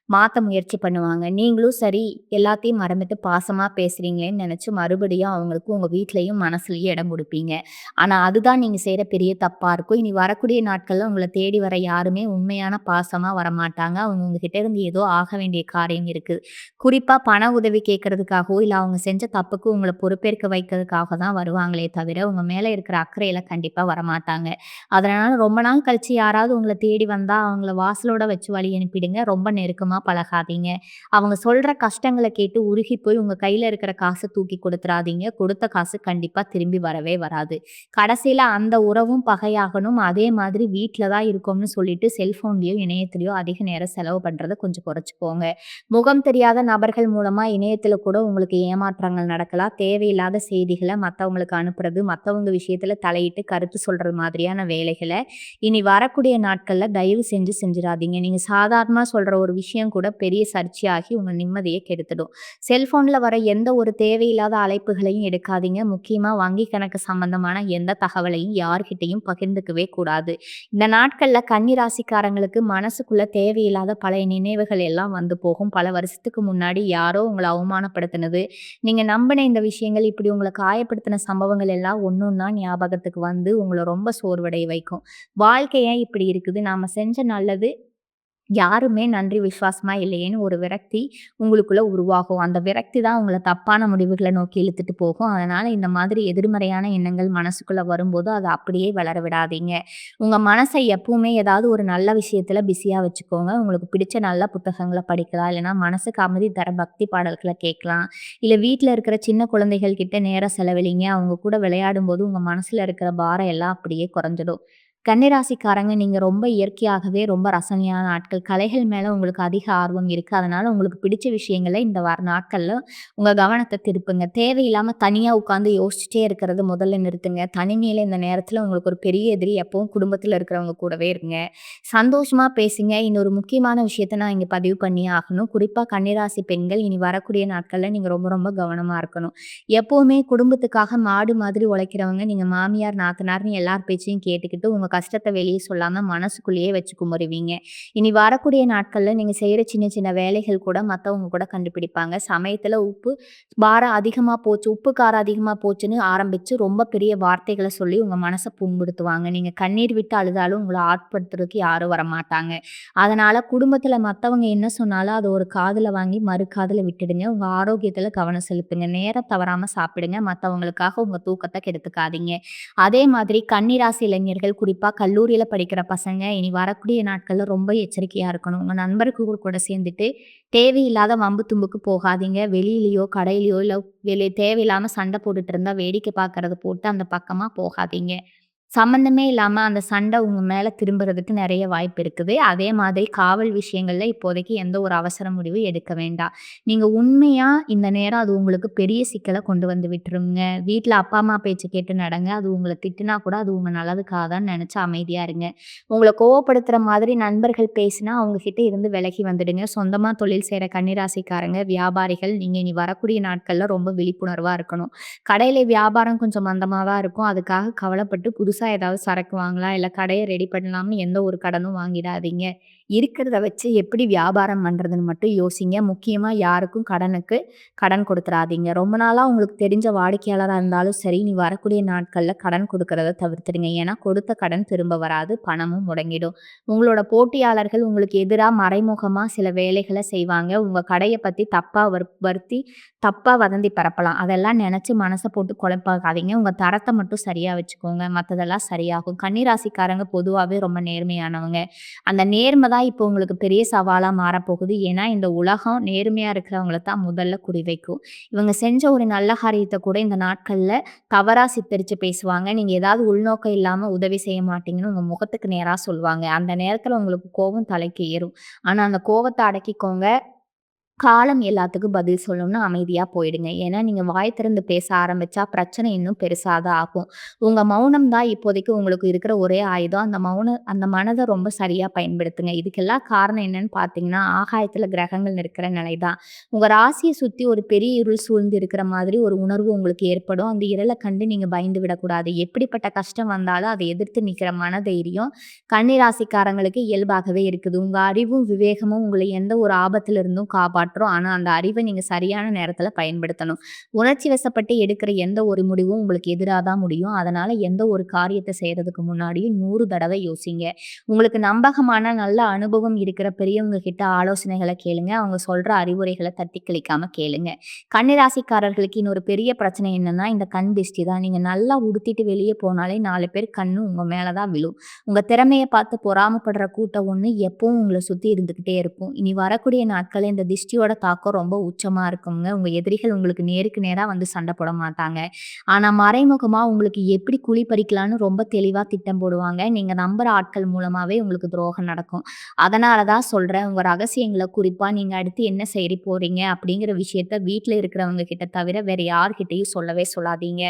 மாத்த முயற்சி பண்ணுவாங்க. நீங்களும் சரி எல்லாத்தையும் மறந்துட்டு பாசமா பேசுறீங்களேன்னு நெனச்சு மறுபடியும் அவங்களுக்கு உங்க வீட்லயும் மனசுலயும் இடம் குடுப்பீங்க. ஆனா அதுதான் நீங்க செய்ற பெரிய தப்பா இருக்கும். இனி வரக்கூடிய நாட்கள்ல உங்கள தேடி வர யாருமே உண்மையான பாசமா வரமாட்டாங்க. அவங்க உங்ககிட்ட இருந்து ஏதோ ஆக வேண்டிய காரியம் இருக்கு. குறிப்பா பண உதவி கேட்கறதுக்காகவோ, இல்ல அவங்க செஞ்ச தப்புக்கு உங்கள பொறுப்பேற்க வைக்கிறதுக்காக தான் வருவாங்களே தவிர, உங்க மேல இருக்கிற அக்கறையில கண்டிப்பா வரமாட்டாங்க. அதனால ரொம்ப நாள் கழிச்சு யாராவது உங்கள தேடி வந்தா, அவங்கள வாசலோட வச்சு வழி அனுப்பிடுங்க. ரொம்ப நெருக்கமா பழகாதீங்க. அவங்க சொல்ற கஷ்டங்கள கேட்டு உருகி போய் உங்க கையில இருக்கிற காச தூக்கி குடுத்துறாதீங்க. கொடுத்த காசு கண்டிப்பா திரும்பி வரவே வராது. கடைசியில அந்த உறவும் பகையாகணும். அதே மாதிரி வீட்ல தான் இருக்கோம்னு சொல்லிட்டு செல்ஃபோன்லயோ, இணையத்திலயோ அதிக நேரம் செலவு பண்றத கொஞ்சம் குறைச்சுக்கோங்க. முகம் தெரியாத நபர்கள் மூலமா இணையத்தில கூட உங்களுக்கு ஏமாற்றங்கள் நடக்கலாம். தேவையில்லாத செய்திகள மத்தவங்களுக்கு அனுப்புறது, மத்தவங்க விஷயத்தில தலையிட்டு கருத்து சொல்றது மாதிரியான வேலைகள இனி வரக்கூடிய நாட்கள்ல தயவு செஞ்சு செஞ்சிராதீங்க. நீங்க சாதாரணமா சொல்ற ஒரு விஷயம் கூட பெரிய சர்ச்சையாகி உங்க நிம்மதிய கெடுத்துடும். செல்ஃபோன்ல வர எந்த ஒரு தேவையில்லாத அழைப்புகளையும் எடுக்காதீங்க. முக்கியமா வங்கி கணக்கு சம்பந்தமான எந்த தகவலையும் யார்கிட்டயும் பகிர்ந்துக்கவே கூடாது. இந்த நாட்கள்ல கன்னி ராசிக்காரங்களுக்கு மனசுக்குள்ள தேவையில்லாத பழைய நினைவுகள் எல்லாம் வந்து போகும். பல வருஷத்துக்கு முன்னாடி யாரோ உங்கள அவமானப்படுத்தினது, நீங்க நம்பின இந்த விஷயங்கள் இப்படி உங்கள காயப்படுத்தின சம்பவங்கள் எல்லாம் ஒண்ணொண்ணா ஞாபகத்துக்கு வந்து உங்கள ரொம்ப சோர்வடைய வைக்கும். வாழ்க்கை ஏன் இப்படி இருக்குது? நாம செஞ்ச நல்லது யாருமே நன்றி விசுவாசமா இல்லையேன்னு ஒரு விரக்தி உங்களுக்குள்ள உருவாகும். அந்த விரக்தி தான் உங்கள தப்பான முடிவுகள நோக்கி இழுத்துட்டு போகும். அதனால இந்த மாதிரி எதிர்மறையான எண்ணங்கள் மனசுக்குள்ள வரும்போது, அத அப்படியே வளர விடாதீங்க. உங்க மனச எப்பவுமே ஏதாவது ஒரு நல்ல விஷயத்துல பிஸியா வச்சுக்கோங்க. உங்களுக்கு பிடிச்ச நல்ல புத்தகங்கள படிக்கலாம். இல்லன்னா மனசுக்கு அமைதி தர பக்தி பாடல்கள கேட்கலாம். இல்ல வீட்ல இருக்கிற சின்ன குழந்தைகள் கிட்ட நேரம் செலவழிங்க. அவங்க கூட விளையாடும்போது உங்க மனசுல இருக்கிற பாரம் எல்லாம் அப்படியே குறைஞ்சிடும். கன்னிராசிக்காரங்க நீங்க ரொம்ப இயற்கையாகவே ரொம்ப ரசனையான ஆட்கள். கலைகள் மேல உங்களுக்கு அதிக ஆர்வம் இருக்கு. அதனால உங்களுக்கு பிடிச்ச விஷயங்கள இந்த வார நாட்கள்ல உங்க கவனத்த திருப்புங்க. தேவையில்லாம தனியா உட்கார்ந்து யோசிச்சுட்டே இருக்கிறத முதல்ல நிறுத்துங்க. தனிமையில இந்த நேரத்துல உங்களுக்கு ஒரு பெரிய எதிரி எப்பவும் குடும்பத்துல இருக்கிறவங்க கூடவே இருங்க. சந்தோஷமா பேசுங்க. இன்னொரு முக்கியமான விஷயத்த நான் இங்க பதிவு பண்ணியே ஆகணும். குறிப்பா கன்னிராசி பெண்கள் இனி வரக்கூடிய நாட்கள்ல நீங்க ரொம்ப ரொம்ப கவனமா இருக்கணும். எப்பவுமே குடும்பத்துக்காக மாடு மாதிரி உழைக்கிறவங்க நீங்க மாமியார், நாத்தனார்ன்னு எல்லார் பேச்சையும் கேட்டுக்கிட்டு உங்க கஷ்டத்த வெளிய சொல்லாம மனசுக்குள்ளேயே வச்சு குமுறுவீங்க. இனி வரக்கூடிய நாட்கள்ல நீங்க செய்ற சின்ன சின்ன வேலைகள் கூட மத்தவங்க கூட கண்டுபிடிப்பாங்க. சமயத்துல உப்பு பாரம் அதிகமா போச்சு, உப்பு காரம் அதிகமா போச்சுன்னு ஆரம்பிச்சு ரொம்ப பெரிய வார்த்தைகள சொல்லி உங்க மனச புண்படுத்துவாங்க. நீங்க கண்ணீர் விட்டு அழுதாலும் உங்கள ஆட்படுத்துறதுக்கு யாரும் வரமாட்டாங்க. அதனால குடும்பத்துல மத்தவங்க என்ன சொன்னாலும் அத ஒரு காதுல வாங்கி மறு காதுல விட்டுடுங்க. உங்க ஆரோக்கியத்துல கவனம் செலுத்துங்க. நேரம் தவறாம சாப்பிடுங்க. மத்தவங்களுக்காக உங்க தூக்கத்த கெடுத்துக்காதீங்க. அதே மாதிரி கன்னிராசி இளைஞர்கள் குறிப்பா கல்லூரியில படிக்கிற பசங்க இனி வரக்கூடிய நாட்கள்ல ரொம்ப எச்சரிக்கையா இருக்கணும். உங்க நண்பர்கள் கூட சேர்ந்துட்டு தேவையில்லாத வம்பு தும்புக்கு போகாதீங்க. வெளியிலயோ, கடையிலயோ இல்ல தேவையில்லாம சண்டை போட்டுட்டு இருந்தா வேடிக்கை பார்க்கறத போட்டு அந்த பக்கமா போகாதீங்க. சம்மந்தமே இல்லாம அந்த சண்டை உங்க மேல திரும்புறதுக்கு நெறைய வாய்ப்பு இருக்குது. அதே மாதிரி காவல் விஷயங்கள்ல இப்போதைக்கு எந்த ஒரு அவசர முடிவு எடுக்க வேண்டாம். நீங்க உண்மையா இந்த நேரம் அது உங்களுக்கு பெரிய சிக்கல கொண்டு வந்து விட்டுருங்க. வீட்ல அப்பா, அம்மா பேச்ச கேட்டு நடங்க. அது உங்கள திட்டுனா கூட அது உங்க நல்லதுக்காக தான் நெனச்சு அமைதியா இருங்க. உங்கள கோவப்படுத்துற மாதிரி நண்பர்கள் பேசினா அவங்க கிட்ட இருந்து விலகி வந்துடுங்க. சொந்தமா தொழில் செய்ற கன்னிராசிக்காரங்க, வியாபாரிகள் நீங்க இனி வரக்கூடிய நாட்கள்ல ரொம்ப விழிப்புணர்வா இருக்கணும். கடையில வியாபாரம் கொஞ்சம் மந்தமா தான் இருக்கும். அதுக்காக கவலைப்பட்டு புதுசா புதுசா ஏதாவது சரக்கு வாங்கலாம், இல்ல கடைய ரெடி பண்ணலாம்னு எந்த ஒரு கடனும் வாங்கிடாதீங்க. இருக்கிறத வச்சு எப்படி வியாபாரம் பண்றதுன்னு மட்டும் யோசிங்க. முக்கியமா யாருக்கும் கடன் குடுத்துறாதீங்க. ரொம்ப நாளா உங்களுக்கு தெரிஞ்ச வாடிக்கையாளரா இருந்தாலும் சரி, இனி வரக்கூடிய நாட்கள்ல கடன் குடுக்கறத தவிர்த்துடுங்க. ஏன்னா, கொடுத்த கடன் திரும்ப வராது. பணமும் முடங்கிடும். உங்களோட போட்டியாளர்கள் உங்களுக்கு எதிரா மறைமுகமா சில வேலைகள செய்வாங்க. உங்க கடைய பத்தி தப்பா வதந்தி பரப்பலாம். அதெல்லாம் நெனச்சு மனச போட்டு குழப்பாக்காதீங்க. உங்க தரத்த மட்டும் சரியா வச்சுக்கோங்க. மத்ததெல்லாம் சரியாகும். கன்னி ராசிக்காரங்க பொதுவாவே ரொம்ப நேர்மையானவங்க. அந்த நேர்ம தான் இப்போ உங்களுக்கு பெரிய சவாலா மாறப்போகுது. ஏன்னா, இந்த உலகம் நேர்மையா இருக்கிறவங்கள தான் முதல்ல குறிவைக்கும். இவங்க செஞ்ச ஒரு நல்ல காரியத்த கூட இந்த நாட்கள்ல தவறா சித்தரிச்சு பேசுவாங்க. நீங்க ஏதாவது உள்நோக்கம் இல்லாம உதவி செய்ய மாட்டீங்கன்னு உங்க முகத்துக்கு நேரா சொல்லுவாங்க. அந்த நேரத்துல உங்களுக்கு கோவம் தலைக்கு ஏறும். ஆனா, அந்த கோவத்த அடக்கிக்கோங்க. காலம் எல்லாத்துக்கும் பதில் சொல்லும்னு அமைதியா போயிடுங்க. ஏன்னா, நீங்க வாய் திறந்து பேச ஆரம்பிச்சா பிரச்சனை இன்னும் பெருசா தான் ஆகும். உங்க மௌனம் தான் இப்போதைக்கு உங்களுக்கு இருக்கிற ஒரே ஆயுதம். அந்த மனத ரொம்ப சரியா பயன்படுத்துங்க. இதுக்கெல்லாம் காரணம் என்னன்னு பார்த்தீங்கன்னா, ஆகாயத்துல கிரகங்கள் இருக்கிற நிலை தான். உங்க ராசிய சுத்தி ஒரு பெரிய இருள் சூழ்ந்து இருக்கிற மாதிரி ஒரு உணர்வு உங்களுக்கு ஏற்படும். அந்த இருள கண்டு நீங்க பயந்து விடக்கூடாது. எப்படிப்பட்ட கஷ்டம் வந்தாலும் அதை எதிர்த்து நிக்கிற மனதைரியம் கன்னி ராசிக்காரங்களுக்கு இயல்பாகவே இருக்குது. உங்க அறிவும், விவேகமும் உங்களை எந்த ஒரு ஆபத்திலிருந்தும் காப்பாற்றும். ஆனா, அந்த அறிவை நீங்க சரியான நேரத்துல பயன்படுத்தணும். உணர்ச்சி வசப்பட்டு எடுக்கிற எந்த ஒரு முடிவும் உங்களுக்கு எதிரா தான் முடியும். அதனால எந்த ஒரு காரியத்த செய்றதுக்கு முன்னாடியும் 100 தடவ யோசிங்க. உங்களுக்கு நம்பகமான நல்ல அனுபவம் இருக்கிற பெரியவங்க கிட்ட ஆலோசனைகள கேளுங்க. அவங்க சொல்ற அறிவுரைகள தட்டி கழிக்காம கேளுங்க. கன்னி ராசிக்காரர்களுக்கு இன்னொரு பெரிய பிரச்சனை என்னன்னா, இந்த கண் திஷ்டி தான். நீங்க நல்லா உடுத்திட்டு வெளிய போனாலே 4 பேர் கண்ணு உங்க மேல தான் விழும். உங்க திறமைய பார்த்து பொறாமப்படுற கூட்டம் ஒண்ணு எப்பவும் உங்கள சுத்தி இருந்துகிட்டே இருக்கும். இனி வரக்கூடிய நாட்கள்ல இந்த திஷ்டியோட தாக்கம் ரொம்ப உச்சமா இருக்குங்க. உங்க எதிரிகள் உங்களுக்கு நேருக்கு நேரா வந்து சண்டை போட மாட்டாங்க. ஆனா மறைமுகமா உங்களுக்கு எப்படி குழி பறிக்கலான்னு ரொம்ப தெளிவா திட்டம் போடுவாங்க. நீங்க நம்புற ஆட்கள் மூலமாவே உங்களுக்கு துரோகம் நடக்கும். அதனால தான் சொல்றேன், உங்க ரகசியங்கள குறிப்பா நீங்க அடுத்து என்ன செய்ய போறீங்க அப்படிங்கிற விஷயத்த வீட்ல இருக்கிறவங்க கிட்ட தவிர வேற யார்கிட்டயும் சொல்லவே சொல்லாதீங்க.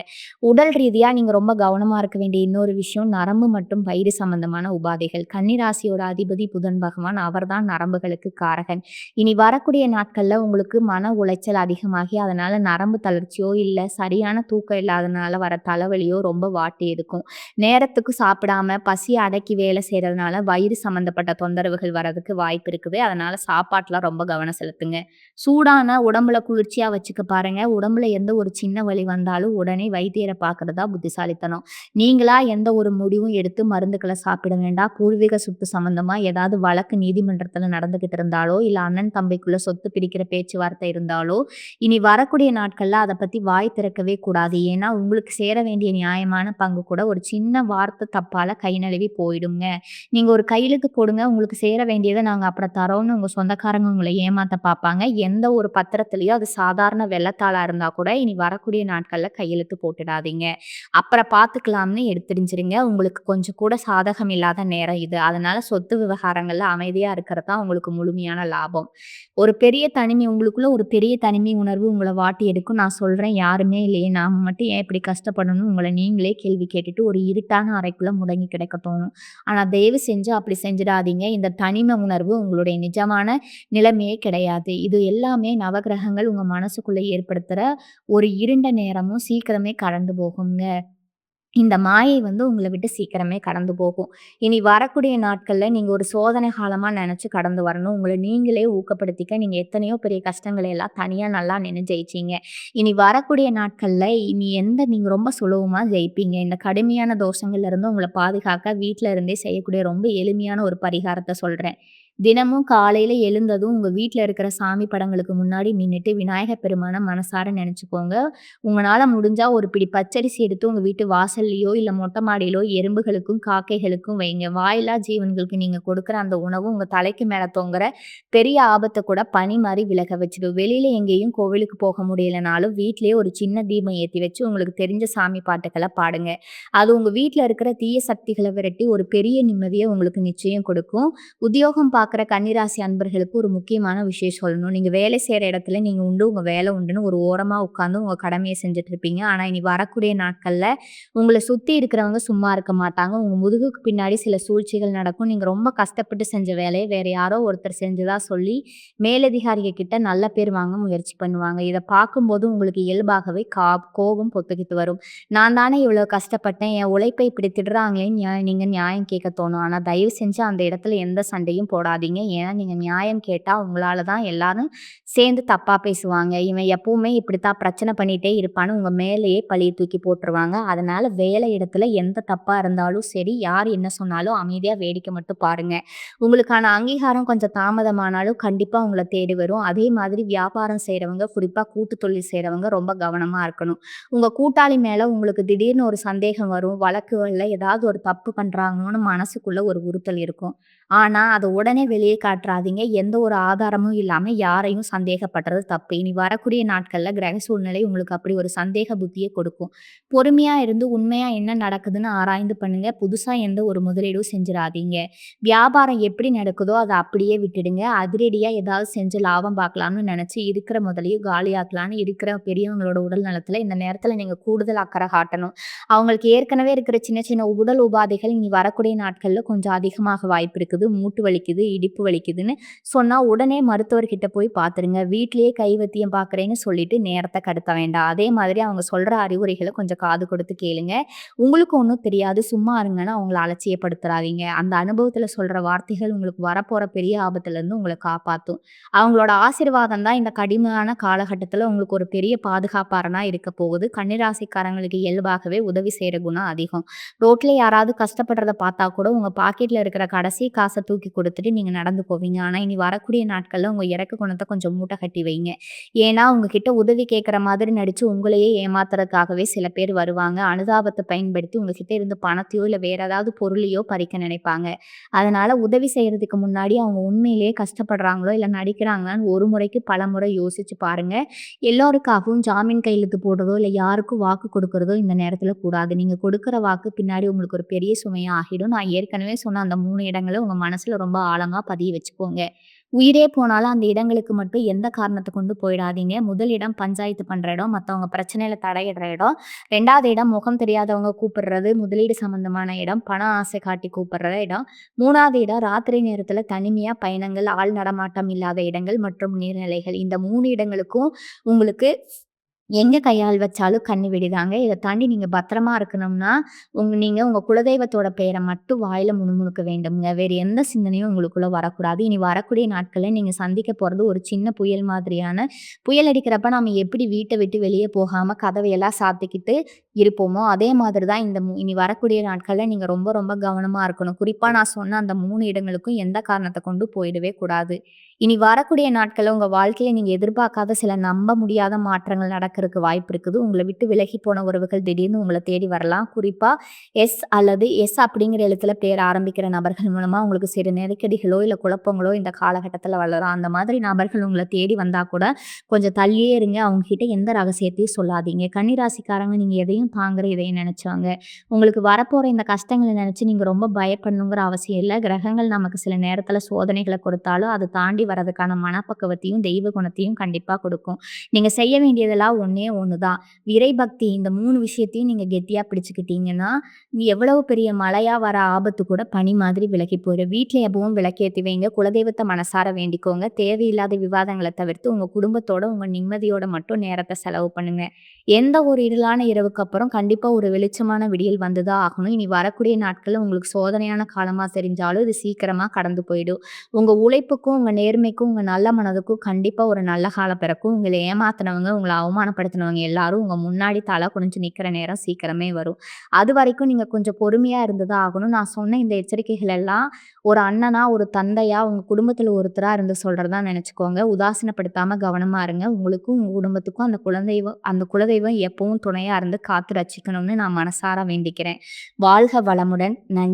உடல் ரீதியா நீங்க ரொம்ப கவனமா இருக்க வேண்டிய இன்னொரு விஷயம் நரம்பு மற்றும் வயிறு சம்பந்தமான உபாதைகள். கன்னி ராசியோட அதிபதி புதன் பகவான். அவர்தான் நரம்புகளுக்கு காரகன். இனி வரக்கூடிய நாட்கள்ல உங்களுக்கு மன உளைச்சல் அதிகமாகி அதனால நரம்பு தளர்ச்சியோ இல்ல சரியான தூக்கம் இல்லாதனால வர தலைவலியோ ரொம்ப வாட்டி எடுக்கும். நேரத்துக்கு சாப்பிடாம பசிய அடக்கி வேலை செய்யறதுனால வயிறு சம்பந்தப்பட்ட தொந்தரவுகள் வரதுக்கு வாய்ப்பு இருக்குது. அதனால சாப்பாட்டுல ரொம்ப கவனம் செலுத்துங்க. சூடான உடம்புல குளிர்ச்சியா வச்சுக்க பாருங்க. உடம்புல எந்த ஒரு சின்ன வலி வந்தாலும் உடனே வைத்தியரை பார்க்கறது தான் புத்திசாலித்தனம். நீங்களா எந்த ஒரு முடிவும் எடுத்து மருந்துகள சாப்பிட வேண்டாம். பூர்வீக சொத்து சம்மந்தமா ஏதாவது வழக்கு நீதிமன்றத்துல நடந்துகிட்டு இருந்தாலோ, இல்ல அண்ணன் தம்பிக்குள்ள சொத்து பிரிக்கிற பேச்சுவார்த்தை இருந்தாலோ, இனி வரக்கூடிய நாட்கள்ல அத பத்தி வாய் திறக்கவே கூடாது. ஏன்னா, உங்களுக்கு சேர வேண்டிய நியாயமான பங்கு கூட ஒரு சின்ன வார்த்தை தப்பால கை நழுவி போயிடுங்க. நீங்க ஒரு கையெழுத்து போடுங்க, உங்களுக்கு சேர வேண்டியத நாங்க அப்புறம் தரோம்னு உங்க சொந்தக்காரங்க உங்கள ஏமாத்த பார்ப்பாங்க. எந்த ஒரு பத்திரத்திலயும் அது சாதாரண வெள்ளத்தாளா இருந்தா கூட இனி வரக்கூடிய நாட்கள்ல கையெழுத்து போட்டுடாதீங்க. அப்புறம் பார்த்துக்கலாம்னு எடுத்தெறிஞ்சிருங்க. உங்களுக்கு கொஞ்சம் கூட சாதகம் இல்லாத நேரம் இது. அதனால சொத்து விவகாரங்கள்ல அமைதியா இருக்கிறது தான் உங்களுக்கு முழுமையான லாபம். உங்களுக்குள்ள ஒரு பெரிய தனிமை உணர்வு உங்கள வாட்டி எடுக்கும். நான் சொல்றேன் யாருமே இல்லையே, நாம மட்டும் ஏன் இப்படி கஷ்டப்படணும்னு உங்கள நீங்களே கேள்வி கேட்டுட்டு ஒரு இருட்டான அறைக்குள்ள முடங்கி கிடக்க தோணும். ஆனா தயவு செஞ்சு அப்படி செஞ்சிடாதீங்க. இந்த தனிமை உணர்வு உங்களுடைய நிஜமான நிலைமையே கிடையாது. இது எல்லாமே நவகிரகங்கள் உங்க மனசுக்குள்ள ஏற்படுத்துற ஒரு இருண்ட நேரமும் சீக்கிரமே கடந்து போகுங்க. இந்த மாயை உங்கள விட்டு சீக்கிரமே கடந்து போகும். இனி வரக்கூடிய நாட்கள்ல நீங்க ஒரு சோதனை காலமா நெனச்சு கடந்து வரணும். உங்கள நீங்களே ஊக்கப்படுத்திக்க நீங்க எத்தனையோ பெரிய கஷ்டங்கள எல்லாம் தனியா நல்லா நின்னு ஜெயிச்சீங்க. இனி வரக்கூடிய நாட்கள்ல நீங்க ரொம்ப சுலபமா ஜெயிப்பீங்க. இந்த கடுமையான தோஷங்கள்ல இருந்து உங்கள பாதுகாக்க வீட்ல இருந்தே செய்யக்கூடிய ரொம்ப எளிமையான ஒரு பரிகாரத்த சொல்றேன். தினமும் காலையில எழுந்ததும் உங்க வீட்ல இருக்கிற சாமி படங்களுக்கு முன்னாடி நின்னுட்டு விநாயகர் பெருமான மனசார நெனச்சுக்கோங்க. உங்கனால முடிஞ்சா ஒரு பிடி பச்சரிசி எடுத்து உங்க வீட்டு வாசல்லயோ, இல்ல மொட்டை மாடியிலோ எறும்புகளுக்கும், காக்கைகளுக்கும் வைங்க. வாயில்லா ஜீவன்களுக்கு நீங்க கொடுக்குற அந்த உணவு உங்க தலைக்கு மேல தொங்குற பெரிய ஆபத்த கூட பனி மாரி விலக வச்சுடும். வெளியில எங்கேயும் கோவிலுக்கு போக முடியலனாலும், வீட்லயே ஒரு சின்ன தீபம் ஏத்தி வச்சு உங்களுக்கு தெரிஞ்ச சாமி பாட்டுக்கள பாடுங்க. அது உங்க வீட்ல இருக்கிற தீய சக்திகள விரட்டி ஒரு பெரிய நிம்மதிய உங்களுக்கு நிச்சயம் கொடுக்கும். உத்தியோகம் பார்க்குற பார்க்குற கன்னிராசி அன்பர்களுக்கு ஒரு முக்கியமான விஷயம் சொல்லணும். நீங்க வேலை செய்ற இடத்துல நீங்க உண்டு, உங்க வேலை உண்டுன்னு ஒரு ஓரமா உட்காந்து உங்க கடமைய செஞ்சுட்டு இருப்பீங்க. ஆனா, இனி வரக்கூடிய நாட்கள்ல உங்கள சுத்தி இருக்கிறவங்க சும்மா இருக்க மாட்டாங்க. உங்க முதுகுக்கு பின்னாடி சில சூழ்ச்சிகள் நடக்கும். நீங்க ரொம்ப கஷ்டப்பட்டு செஞ்ச வேலைய வேற யாரோ ஒருத்தர் செஞ்சதா சொல்லி மேலதிகாரிக கிட்ட நல்ல பேர் வாங்க முயற்சி பண்ணுவாங்க. இத பார்க்கும்போது உங்களுக்கு இயல்பாகவே கோபம் பொத்துக்கிட்டு வரும். நான் தானே இவ்வளோ கஷ்டப்பட்டேன். என் உழைப்பை இப்படி திட்டுறாங்களேன்னு நீங்க நியாயம் கேட்க தோணும். ஆனா தயவு செஞ்சு அந்த இடத்துல எந்த சண்டையும் போடாதீங்க. ஏன்னா நீங்க நியாயம் கேட்டா உங்களால தான் எல்லாரும் சேர்ந்து தப்பா பேசுவாங்க. இவன் எப்பவுமே இப்படித்தான் பிரச்சனை பண்ணிட்டே இருப்பான்னு உங்க மேலேயே பழிய தூக்கி போட்டுருவாங்க. அதனால வேலை இடத்துல எந்த தப்பா இருந்தாலும் சரி, யார் என்ன சொன்னாலும் அமைதியா வேடிக்கை மட்டும் பாருங்க. உங்களுக்கான அங்கீகாரம் கொஞ்சம் தாமதமானாலும் கண்டிப்பா உங்கள தேடி வரும். அதே மாதிரி வியாபாரம் செய்றவங்க, குறிப்பா கூட்டு தொழில் செய்றவங்க ரொம்ப கவனமா இருக்கணும். உங்க கூட்டாளி மேல உங்களுக்கு திடீர்னு ஒரு சந்தேகம் வரும். வழக்குகள்ல ஏதாவது ஒரு தப்பு பண்றாங்களோன்னு மனசுக்குள்ள ஒரு உறுத்தல் இருக்கும். ஆனா, அத உடனே வெளிய காட்டுறாதீங்க. எந்த ஒரு ஆதாரமும் இல்லாம யாரையும் சந்தேகப்படுறது தப்பு. இனி வரக்கூடிய நாட்கள்ல கிரக சூழ்நிலை உங்களுக்கு அப்படி ஒரு சந்தேக புத்திய கொடுக்கும். பொறுமையா இருந்து உண்மையா என்ன நடக்குதுன்னு ஆராய்ந்து பண்ணுங்க. புதுசா எந்த ஒரு முதலீடும் செஞ்சிராதீங்க. வியாபாரம் எப்படி நடக்குதோ அத அப்படியே விட்டுடுங்க. அதிரடியா ஏதாவது செஞ்சு லாபம் பார்க்கலாம்னு நெனச்சு இருக்கிற முதலையும் காலியாக்கலான்னு இருக்கிற பெரியவங்களோட உடல் நலத்துல இந்த நேரத்துல நீங்க கூடுதல் அக்கறை காட்டணும். அவங்களுக்கு ஏற்கனவே இருக்கிற சின்ன சின்ன உடல் உபாதைகள் இனி வரக்கூடிய நாட்கள்ல கொஞ்சம் அதிகமாக வாய்ப்பு இருக்குது. மூட்டு வலிக்குது, இடுப்பு வலிக்குதுன்னு சொன்னா உடனே மருத்துவர்கிட்ட போய் பார்த்துருங்க. வீட்டிலேயே கை வைத்தியம் பார்க்குறேன்னு சொல்லிட்டு நேரத்த கடத்த வேண்டாம். அதே மாதிரி அவங்க சொல்ற அறிவுரைகள கொஞ்சம் காது கொடுத்து கேளுங்க. உங்களுக்கு ஒண்ணும் தெரியாது சும்மா இருங்கன்னு அவங்கள அலட்சியப்படுத்துறாதீங்க. அந்த அனுபவத்துல சொல்ற வார்த்தைகள் உங்களுக்கு வரப்போற பெரிய ஆபத்துலேருந்து உங்கள காப்பாத்தும். அவங்களோட ஆசீர்வாதம் தான் இந்த கடினமான காலகட்டத்துல உங்களுக்கு ஒரு பெரிய பாதுகாப்பாரனா இருக்க போகுது. கன்னிராசிக்காரங்களுக்கு இயல்பாகவே உதவி செய்ற குணம் அதிகம். ரோட்ல யாராவது கஷ்டப்படுறத பார்த்தா கூட உங்க பாக்கெட்ல இருக்கிற கடைசி காச தூக்கி குடுத்துட்டு நீங்க நடந்து போவீங்க. ஆனா, இனி வரக்கூடிய நாட்கள்ல உங்க இரக்க குணத்த கொஞ்சம் மூட்டை கட்டி வைங்க. ஏன்னா, உங்ககிட்ட உதவி கேட்கிற மாதிரி நடிச்சு உங்களையே ஏமாத்துறதுக்காகவே சில பேர் வருவாங்க. அனுதாபத்த பயன்படுத்தி உங்ககிட்ட இருந்து பணத்தையோ, இல்ல வேற ஏதாவது பொருளையோ பறிக்க நினைப்பாங்க. அதனால உதவி செய்யறதுக்கு முன்னாடி அவங்க உண்மையிலேயே கஷ்டப்படுறாங்களோ, இல்ல நடிக்கிறாங்களான்னு ஒரு முறைக்கு பலமுறை யோசிச்சு பாருங்க. எல்லோருக்காகவும் ஜாமீன் கையெழுத்து போடுறதோ, இல்ல யாருக்கும் வாக்கு கொடுக்கறதோ இந்த நேரத்துல கூடாது. நீங்க கொடுக்கிற வாக்கு பின்னாடி உங்களுக்கு ஒரு பெரிய சுமையா ஆகிடும். நான் ஏற்கனவே சொன்ன அந்த 3 இடங்கள உங்க மனசுல ரொம்ப ஆழமா பதிய வச்சுக்கோங்க. உயிரே போனாலும் அந்த இடங்களுக்கு மட்டும் எந்த காரணத்த கொண்டு போயிடாதீங்க. முதல் இடம் பஞ்சாயத்து பண்ற இடம், மத்தவங்க பிரச்சனையில தடையிடுற இடம். 2வது இடம் முகம் தெரியாதவங்க கூப்பிடுறது, முதலீடு சம்மந்தமான இடம், பண ஆசை காட்டி கூப்பிடுற இடம். 3வது இடம் ராத்திரி நேரத்துல தனிமையா பயணங்கள், ஆள் நடமாட்டம் இல்லாத இடங்கள் மற்றும் நீர்நிலைகள். இந்த 3 இடங்களுக்கும் உங்களுக்கு எங்க கையால் வச்சாலும் கண்ணி வெடிதாங்க. இத தாண்டி நீங்க பத்திரமா இருக்கணும்னா, நீங்க உங்க குலதெய்வத்தோட பெயர மட்டும் வாயில முணுமுணுக்க வேண்டும்ங்க. வேறு எந்த சிந்தனையும் உங்களுக்குள்ள வரக்கூடாது. இனி வரக்கூடிய நாட்கள்ல நீங்க சந்திக்க போறது ஒரு சின்ன புயல் மாதிரியான புயல் அடிக்கிறப்ப நாம எப்படி வீட்ட விட்டு வெளிய போகாம கதவையெல்லாம் சாத்திக்கிட்டு இருப்போமோ, அதே மாதிரி தான் இந்த இனி வரக்கூடிய நாட்கள்ல நீங்க ரொம்ப ரொம்ப கவனமா இருக்கணும். குறிப்பா நான் சொன்ன அந்த 3 இடங்களுக்கும் எந்த காரணத்த கொண்டு போயிடவே கூடாது. இனி வரக்கூடிய நாட்கள்ல உங்க வாழ்க்கையில நீங்க எதிர்பார்க்காத சில நம்ப முடியாத மாற்றங்கள் நடக்கறக்கு வாய்ப்பு இருக்குது. உங்கள விட்டு விலகி போன உறவுகள் திடீர்னு உங்கள தேடி வரலாம். குறிப்பா எஸ் அல்லது எஸ் அப்படிங்கிற எழுத்துல பேர் ஆரம்பிக்கிற நபர்கள் மூலமா உங்களுக்கு சிறு நெருக்கடிகளோ, இல்ல குழப்பங்களோ இந்த காலகட்டத்துல வளரும். அந்த மாதிரி நபர்கள் உங்கள தேடி வந்தா கூட கொஞ்சம் தள்ளியே இருங்க. அவங்க கிட்ட எந்த ரகசியத்தையும் சொல்லாதீங்க. கன்னிராசிக்காரங்க நீங்க எதையும் தாங்குற இதயம் நினைச்சவங்க. உங்களுக்கு வரப்போற இந்த கஷ்டங்கள நினைச்சு நீங்க ரொம்ப பயப்படணுங்கிற அவசியம் இல்ல. கிரகங்கள் நமக்கு சில நேரத்துல சோதனைகள கொடுத்தாலும், அத தாண்டி வரதுக்கான மனப்பக்குவத்தையும், தெய்வ குணத்தையும் கண்டிப்பா கொடுக்கும். நீங்க செய்ய வேண்டியதெல்லாம் ஒண்ணே ஒண்ணு தான். இறைபக்தி இந்த 3 விஷயத்தையும் நீங்க கெட்டியா பிடிச்சுக்கிட்டீங்கன்னா, எவ்வளவு பெரிய மழையா வர ஆபத்து கூட பனி மாதிரி விலகி போயிடும். வீட்ல எப்பவும் விளக்கேத்தி வைங்க. குலதெய்வத்த மனசார வேண்டிக்கோங்க. தேவையில்லாத விவாதங்கள தவிர்த்து உங்க குடும்பத்தோட, உங்க நிம்மதியோட மட்டும் நேரத்த செலவு பண்ணுங்க. எந்த ஒரு இருளான இரவுக்கு அப்புறம் கண்டிப்பா ஒரு வெளிச்சமான விடியல் வந்து தான் ஆகணும். இனி வரக்கூடிய நாட்கள்ல உங்களுக்கு சோதனையான காலமா தெரிஞ்சாலும், இது சீக்கிரமா கடந்து போயிடும். உங்க உழைப்புக்கும், உங்க நேர்மைக்கும், உங்க நல்ல மனதுக்கும் கண்டிப்பா ஒரு நல்ல காலம் பிறக்கும். உங்கள ஏமாத்துனவங்க, உங்கள அவமானப்படுத்தினவங்க எல்லாரும் உங்க முன்னாடி தல குனிஞ்சு நிக்கிற நேரம் சீக்கிரமே வரும். அதுவரைக்கும் நீங்க கொஞ்சம் பொறுமையா இருந்து தான் ஆகணும். நான் சொன்ன இந்த எச்சரிக்கைகள் எல்லாம் ஒரு அண்ணனா, ஒரு தந்தையா, உங்க குடும்பத்துல ஒருத்தரா இருந்து சொல்றதா நெனச்சுக்கோங்க. உதாசீனப்படுத்தாம கவனமா இருங்க. உங்களுக்கும், உங்க குடும்பத்துக்கும் அந்த குலதெய்வம் எப்பவும் துணையா இருந்து காத்து ரட்சிக்கணும்னு நான் மனசார வேண்டிக்கிறேன். வாழ்க வளமுடன். நன்றி.